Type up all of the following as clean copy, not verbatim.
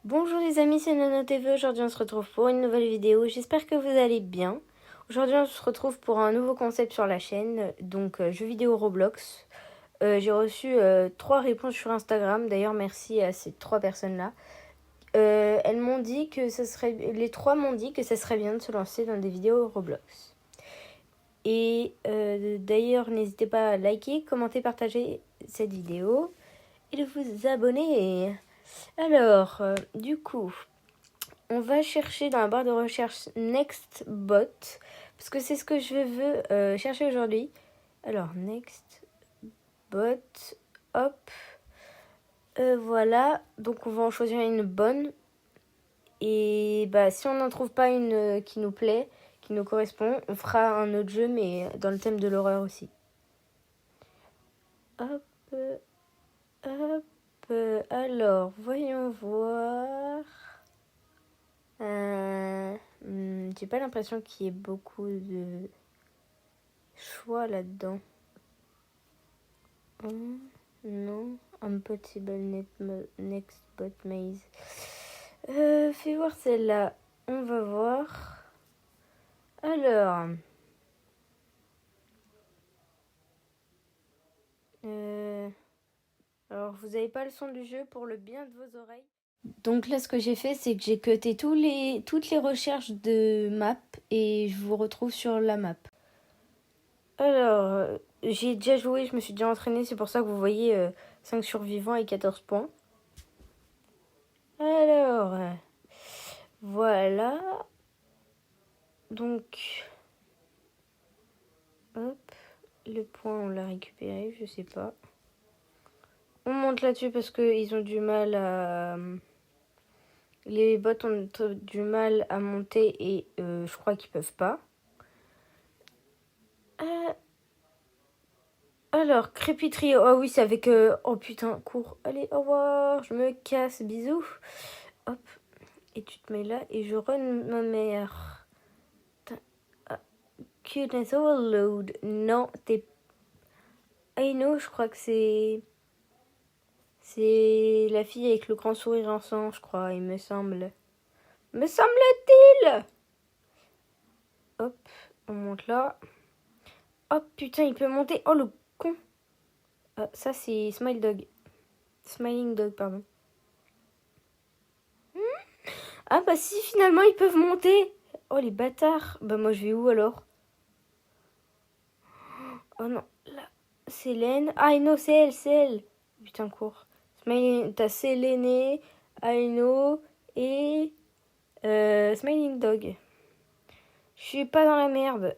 Bonjour les amis, c'est NonoTV. Aujourd'hui on se retrouve pour une nouvelle vidéo. J'espère que vous allez bien. Aujourd'hui on se retrouve pour un nouveau concept sur la chaîne, donc jeux vidéo Roblox. J'ai reçu 3 réponses sur Instagram. D'ailleurs merci à ces 3 personnes-là. Elles m'ont dit que les 3 m'ont dit que ça serait bien de se lancer dans des vidéos Roblox. Et d'ailleurs n'hésitez pas à liker, commenter, partager cette vidéo et de vous abonner. Alors, du coup, on va chercher dans la barre de recherche Nextbot, parce que c'est ce que je veux chercher aujourd'hui. Alors, Nextbot, hop, voilà. Donc, on va en choisir une bonne. Et bah, si on n'en trouve pas une qui nous plaît, qui nous correspond, on fera un autre jeu, mais dans le thème de l'horreur aussi. Hop, hop. Alors, voyons voir. J'ai pas l'impression qu'il y ait beaucoup de choix là-dedans. Non. Impossible next bot maze. Fais voir celle-là. On va voir. Alors. Alors, vous avez pas le son du jeu pour le bien de vos oreilles. Donc là, ce que j'ai fait, c'est que j'ai cuté toutes les recherches de map et je vous retrouve sur la map. Alors, j'ai déjà joué, je me suis déjà entraînée, c'est pour ça que vous voyez 5 survivants et 14 points. Alors, voilà. Donc, hop, le point, on l'a récupéré, je sais pas. On monte là-dessus parce qu'ils ont du mal à... Les bots ont du mal à monter et je crois qu'ils peuvent pas. Alors, crépiterie. Oh oui, c'est avec... Oh putain, cours. Allez, au revoir. Je me casse. Bisous. Hop. Et tu te mets là et je run ma mère. Cuteness overload. Non, t'es... I know, je crois que c'est... C'est la fille avec le grand sourire en sang, je crois, il me semble. Me semble-t-il. Hop, on monte là. Oh putain, il peut monter. Oh le con. Ah, ça c'est Smile Dog. Smiling Dog, pardon. Ah bah si, finalement ils peuvent monter. Oh les bâtards. Bah moi je vais où alors? Oh non, là, Célène. Ah non, c'est elle. Putain, cours. T'as Séléné, Aino et Smiling Dog. Je suis pas dans la merde.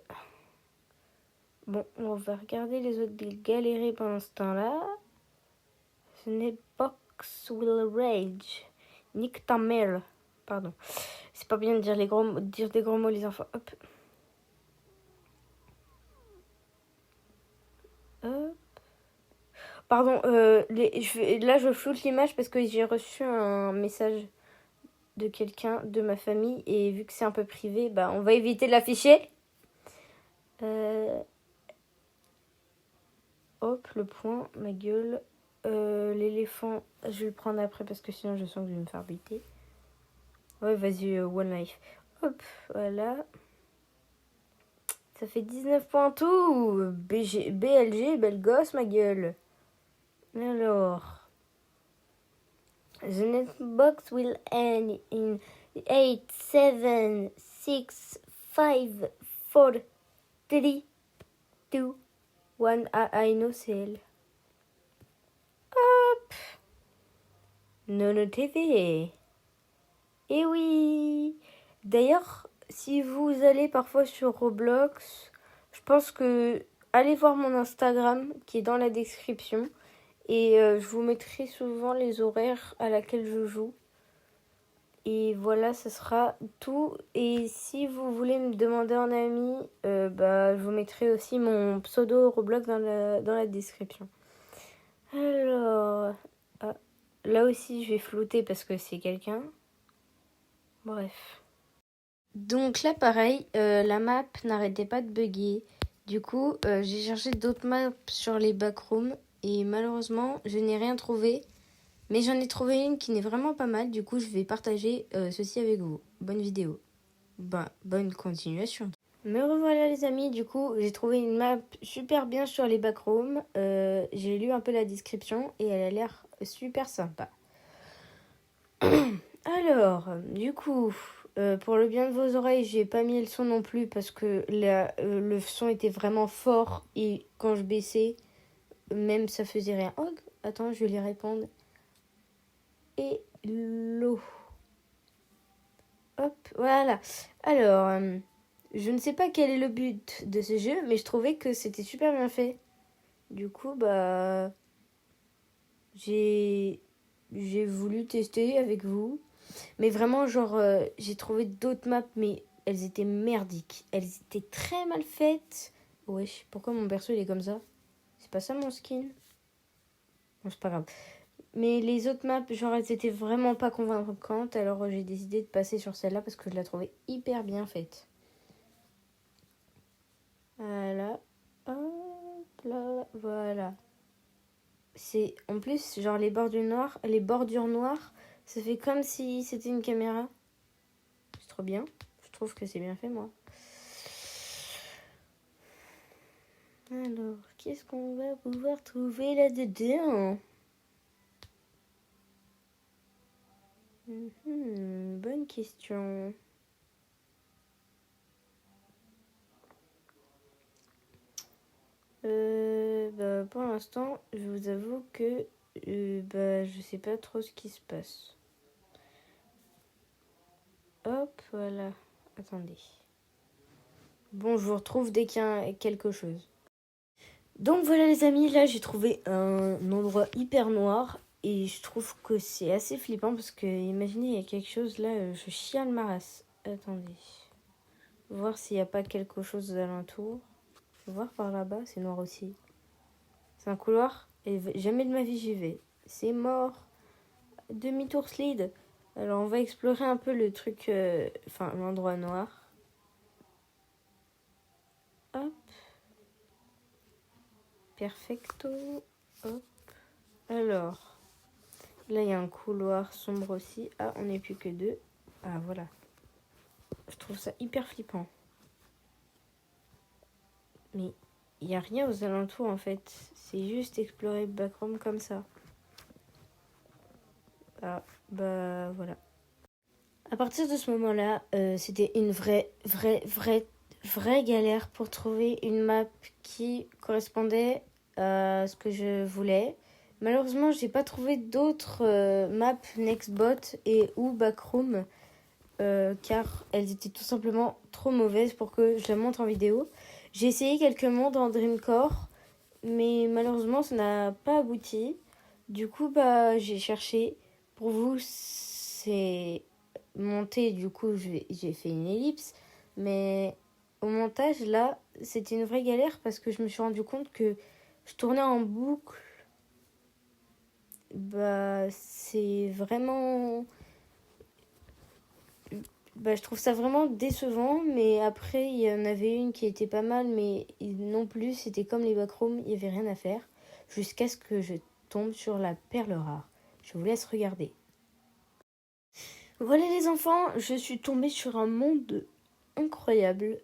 Bon, on va regarder les autres galérer pendant ce temps-là. Ce n'est Box Will Rage. Nick ta mère. Pardon. C'est pas bien de dire des gros mots, les enfants. Hop. Hop. Pardon, là je floute l'image parce que j'ai reçu un message de quelqu'un de ma famille et vu que c'est un peu privé, bah on va éviter de l'afficher. Hop, le point, ma gueule. L'éléphant, je vais le prendre après parce que sinon je sens que je vais me faire buter. Ouais, vas-y, One Life. Hop, voilà. Ça fait 19 points tout. BLG, belle gosse, ma gueule. Alors. The next box will end in 8, 7, 6, 5, 4, 3, 2, 1. I know c'est elle. Hop. NonoTV. Et oui. D'ailleurs, si vous allez parfois sur Roblox, je pense que allez voir mon Instagram qui est dans la description. Et je vous mettrai souvent les horaires à laquelle je joue. Et voilà, ce sera tout. Et si vous voulez me demander un ami, je vous mettrai aussi mon pseudo Roblox dans la description. Alors, là aussi, je vais flouter parce que c'est quelqu'un. Bref. Donc là, pareil, la map n'arrêtait pas de bugger. Du coup, j'ai cherché d'autres maps sur les backrooms. Et malheureusement, je n'ai rien trouvé. Mais j'en ai trouvé une qui n'est vraiment pas mal. Du coup, je vais partager ceci avec vous. Bonne vidéo. Bonne continuation. Me revoilà les amis. Du coup, j'ai trouvé une map super bien sur les backrooms. J'ai lu un peu la description et elle a l'air super sympa. Alors, du coup, pour le bien de vos oreilles, j'ai pas mis le son non plus parce que le son était vraiment fort et quand je baissais, même ça faisait rien. Oh, attends, je vais lui répondre. Hello. Hop, voilà. Alors, je ne sais pas quel est le but de ce jeu, mais je trouvais que c'était super bien fait. Du coup, j'ai voulu tester avec vous. Mais vraiment, genre, j'ai trouvé d'autres maps, mais elles étaient merdiques. Elles étaient très mal faites. Wesh, pourquoi mon perso il est comme ça? C'est pas ça mon skin? Bon, c'est pas grave. Mais les autres maps, genre, elles étaient vraiment pas convaincantes. Alors, j'ai décidé de passer sur celle-là parce que je la trouvais hyper bien faite. Voilà. Hop là, voilà. C'est en plus, genre, les bordures noires, ça fait comme si c'était une caméra. C'est trop bien. Je trouve que c'est bien fait, moi. Alors, qu'est-ce qu'on va pouvoir trouver là-dedans? Bonne question. Pour l'instant, je vous avoue que je sais pas trop ce qui se passe. Hop, voilà. Attendez. Bon, je vous retrouve dès qu'il y a quelque chose. Donc voilà les amis, là j'ai trouvé un endroit hyper noir et je trouve que c'est assez flippant parce que imaginez il y a quelque chose là, je chiale ma race. Attendez, voir s'il n'y a pas quelque chose aux alentours. Je vais voir par là-bas, c'est noir aussi. C'est un couloir et jamais de ma vie j'y vais. C'est mort. Demi-tour slide. Alors on va explorer un peu le truc, l'endroit noir. Hop. Perfecto. Hop. Alors, là il y a un couloir sombre aussi. Ah, on n'est plus que deux. Ah voilà. Je trouve ça hyper flippant. Mais il n'y a rien aux alentours en fait. C'est juste explorer le backroom comme ça. Ah, voilà. À partir de ce moment-là, c'était une vraie galère pour trouver une map qui correspondait à ce que je voulais. Malheureusement, j'ai pas trouvé d'autres maps Nextbot et ou Backroom car elles étaient tout simplement trop mauvaises pour que je la montre en vidéo. J'ai essayé quelques mondes en Dreamcore, mais malheureusement, ça n'a pas abouti. Du coup, j'ai cherché. Pour vous, c'est monté, du coup, j'ai fait une ellipse. Mais au montage, là, c'était une vraie galère parce que je me suis rendu compte que je tournais en boucle. C'est vraiment... je trouve ça vraiment décevant, mais après, il y en avait une qui était pas mal, mais non plus, c'était comme les backrooms, il n'y avait rien à faire. Jusqu'à ce que je tombe sur la perle rare. Je vous laisse regarder. Voilà les enfants, je suis tombée sur un monde incroyable.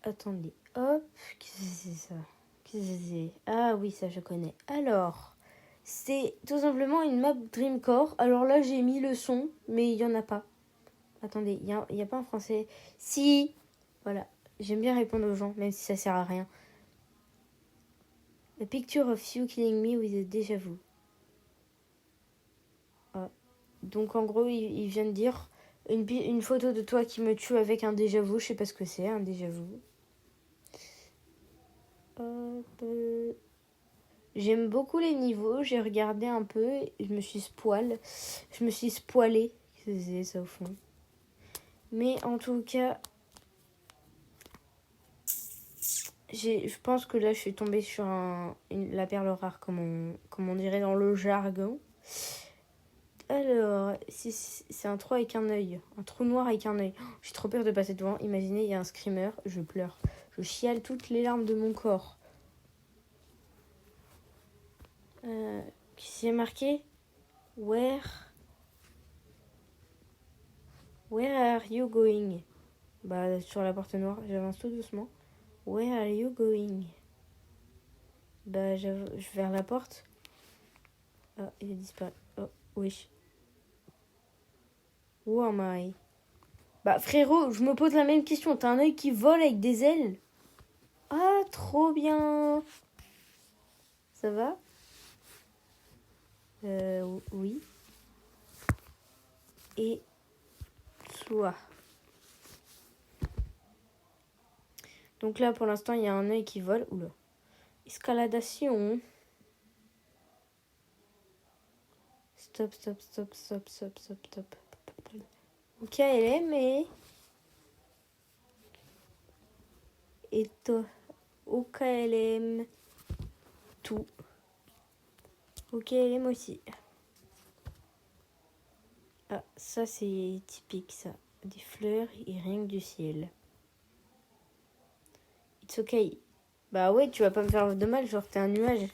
Attendez, hop, qu'est-ce que c'est ça? Qu'est-ce que c'est? Ah oui, ça je connais. Alors, c'est tout simplement une map Dreamcore. Alors là, j'ai mis le son, mais il n'y en a pas. Attendez, il y a pas en français. Si, voilà, j'aime bien répondre aux gens, même si ça sert à rien. A picture of you killing me with a déjà vu. Ah. Donc en gros, il vient de dire une photo de toi qui me tue avec un déjà vu. Je sais pas ce que c'est, un déjà vu. J'aime beaucoup les niveaux, j'ai regardé un peu, je me suis spoilée, c'est ça au fond. Mais en tout cas, je pense que là je suis tombée sur la perle rare, comme on dirait dans le jargon. Alors, c'est un trou avec un œil, un trou noir avec un œil. Oh, j'ai trop peur de passer devant, imaginez, il y a un screamer, je pleure. Je chiale toutes les larmes de mon corps. Qu'est-ce qui est marqué? Where are you going? Bah, sur la porte noire, j'avance tout doucement. Where are you going? Bah, je vais vers la porte. Ah, il a disparu. Oh, oui. Who am I? Bah, frérot, je me pose la même question. T'as un œil qui vole avec des ailes? Ah, trop bien. Ça va? Oui. Et toi? Donc là, pour l'instant, il y a un œil qui vole. Oula. Escaladation. Stop. Ok, elle est, mais... Et toi? Ok, elle aime tout. Ok, elle aime aussi. Ah, ça c'est typique ça. Des fleurs et rien que du ciel. It's okay. Bah ouais, tu vas pas me faire de mal, genre t'es un nuage.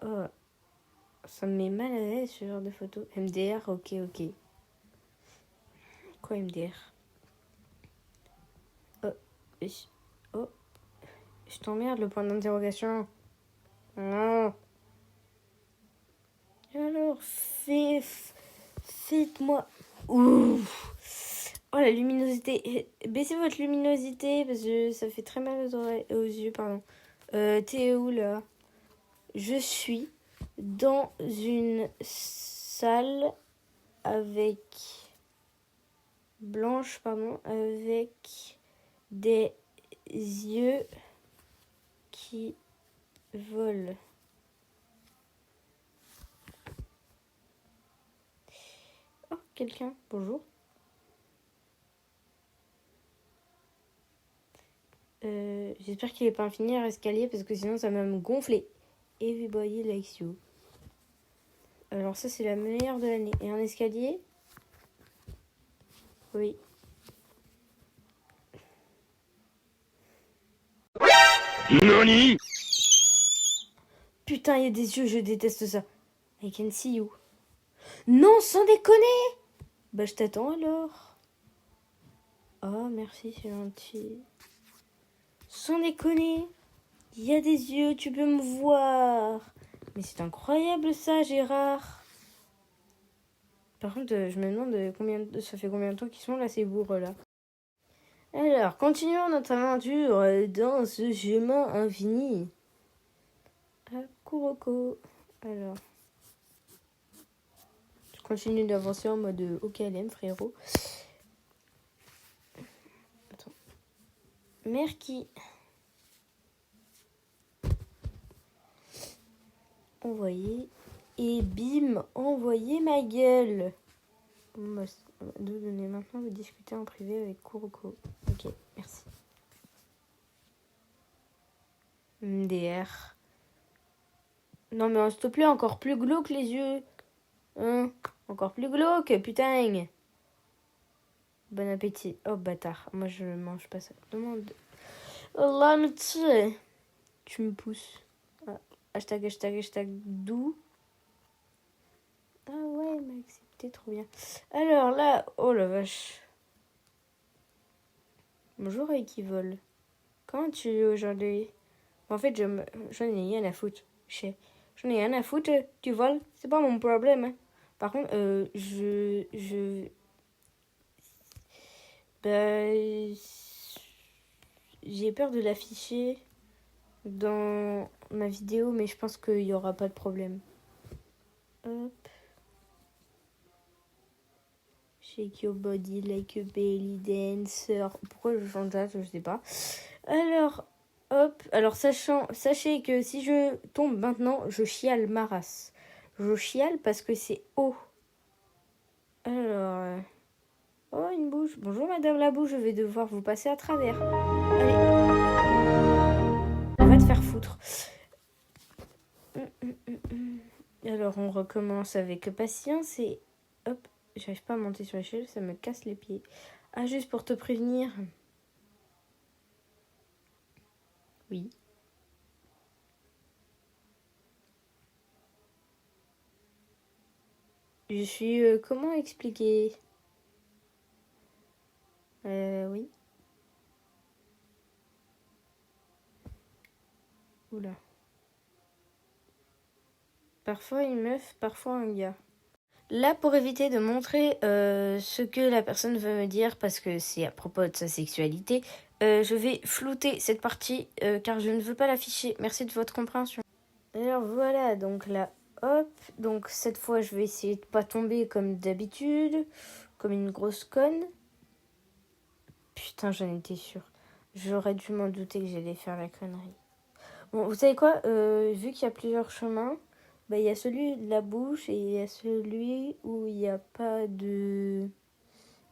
Oh, ça me met mal à l'aise ce genre de photo. MDR, ok. Quoi MDR? Oh, oh, je t'emmerde le point d'interrogation. Non. Alors, faites-moi... Ouf. Oh, la luminosité. Baissez votre luminosité parce que ça fait très mal aux yeux, pardon. T'es où, là? Je suis dans une salle avec... Blanche, pardon. Avec des yeux qui volent. Oh, quelqu'un. Bonjour. J'espère qu'il n'est pas infini à l'escalier parce que sinon ça va me gonfler. Everybody likes you. Alors ça c'est la meilleure de l'année. Et un escalier? Oui. NANI? Putain, il y a des yeux, je déteste ça. I can see you. Non, sans déconner! Bah je t'attends alors. Oh merci, c'est gentil. Sans déconner. Il y a des yeux, tu peux me voir. Mais c'est incroyable ça, Gérard. Par contre, je me demande ça fait combien de temps qu'ils sont là, ces bourres là. Alors, continuons notre aventure dans ce chemin infini. À Kuroko. Alors, je continue d'avancer en mode OKLM, frérot. Attends. Merki. Envoyer. Et bim, envoyer ma gueule. On va donner maintenant de discuter en privé avec Kuroko. Ok, merci. MDR. Non mais s'il te plaît, encore plus glauque les yeux. Hein? Encore plus glauque, putain. Bon appétit. Oh bâtard, moi je mange pas ça. Demande. Oh là, mais tu me pousses. Ah, hashtag d'où? Ah ouais, il m'a accepté, trop bien. Alors là, oh la vache. Bonjour Equivol. Comment tu es aujourd'hui? En fait, j'en ai rien à foutre. J'en ai rien à foutre, tu voles, c'est pas mon problème. Hein. Par contre, bah, j'ai peur de l'afficher dans ma vidéo, mais je pense qu'il n'y aura pas de problème. Hop. Shake your body like a belly dancer. Pourquoi je chante ça, je sais pas. Alors, hop. Alors, sachez que si je tombe maintenant, je chiale ma race. Je chiale parce que c'est haut. Alors... Oh, une bouche. Bonjour, madame la bouche, je vais devoir vous passer à travers. Allez. Va te faire foutre. Alors, on recommence avec patience et... Hop. J'arrive pas à monter sur l'échelle, ça me casse les pieds. Ah, juste pour te prévenir. Oui. Je suis... comment expliquer? Oui. Oula. Parfois une meuf, parfois un gars. Là, pour éviter de montrer ce que la personne veut me dire, parce que c'est à propos de sa sexualité, je vais flouter cette partie, car je ne veux pas l'afficher. Merci de votre compréhension. Alors voilà, donc là, hop. Donc cette fois, je vais essayer de pas tomber comme d'habitude, comme une grosse conne. Putain, j'en étais sûre. J'aurais dû m'en douter que j'allais faire la connerie. Bon, vous savez quoi, vu qu'il y a plusieurs chemins, bah, il y a celui de la bouche et il y a celui où il n'y a pas de...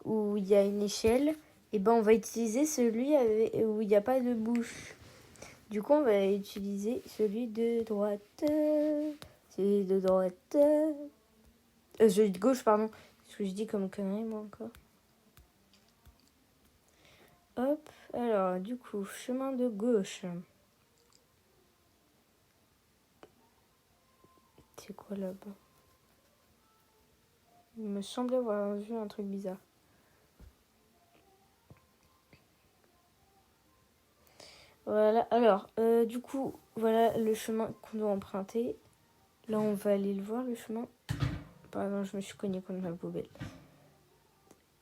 où il y a une échelle. Et ben on va utiliser celui où il n'y a pas de bouche. Du coup, on va utiliser celui de droite. Celui de droite. Celui de gauche, pardon. Ce que je dis comme connerie, moi, encore. Hop. Alors, du coup, chemin de gauche. C'est quoi là-bas? Il me semblait avoir vu un truc bizarre. Voilà, alors, du coup, voilà le chemin qu'on doit emprunter. Là, on va aller le voir, le chemin. Pardon, je me suis cognée contre ma poubelle.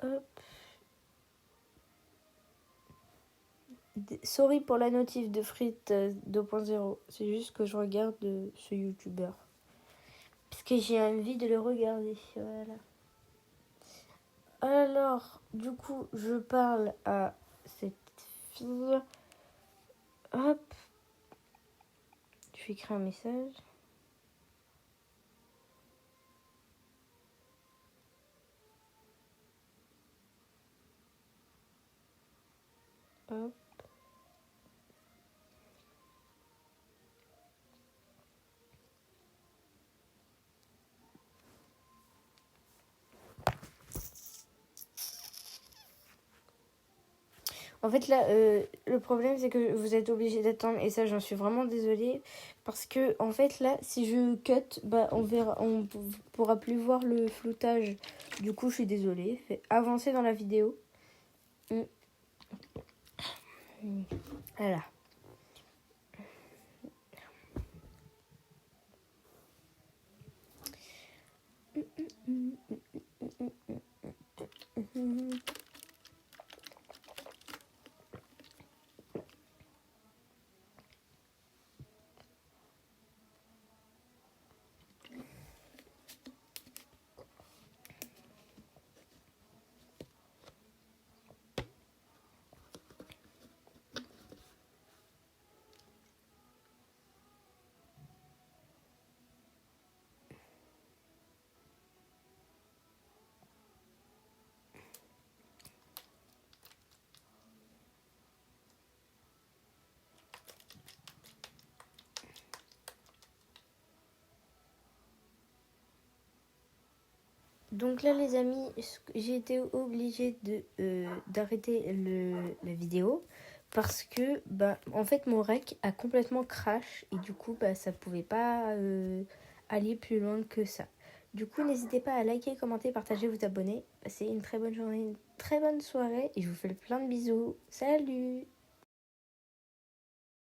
Hop. Sorry pour la notif de Frites 2.0. C'est juste que je regarde ce youtubeur. Parce que j'ai envie de le regarder. Voilà. Alors, du coup, je parle à cette fille. Hop. Je vais écrire un message. Hop. En fait, là, le problème, c'est que vous êtes obligé d'attendre. Et ça, j'en suis vraiment désolée. Parce que, en fait, là, si je cut, bah, on pourra plus voir le floutage. Du coup, je suis désolée. Fait avancer dans la vidéo. Voilà. Donc là, les amis, j'ai été obligée d'arrêter la vidéo parce que, bah, en fait, mon rec a complètement crash et du coup, bah, ça pouvait pas aller plus loin que ça. Du coup, n'hésitez pas à liker, commenter, partager, vous abonner. Passez une très bonne journée, une très bonne soirée et je vous fais plein de bisous. Salut!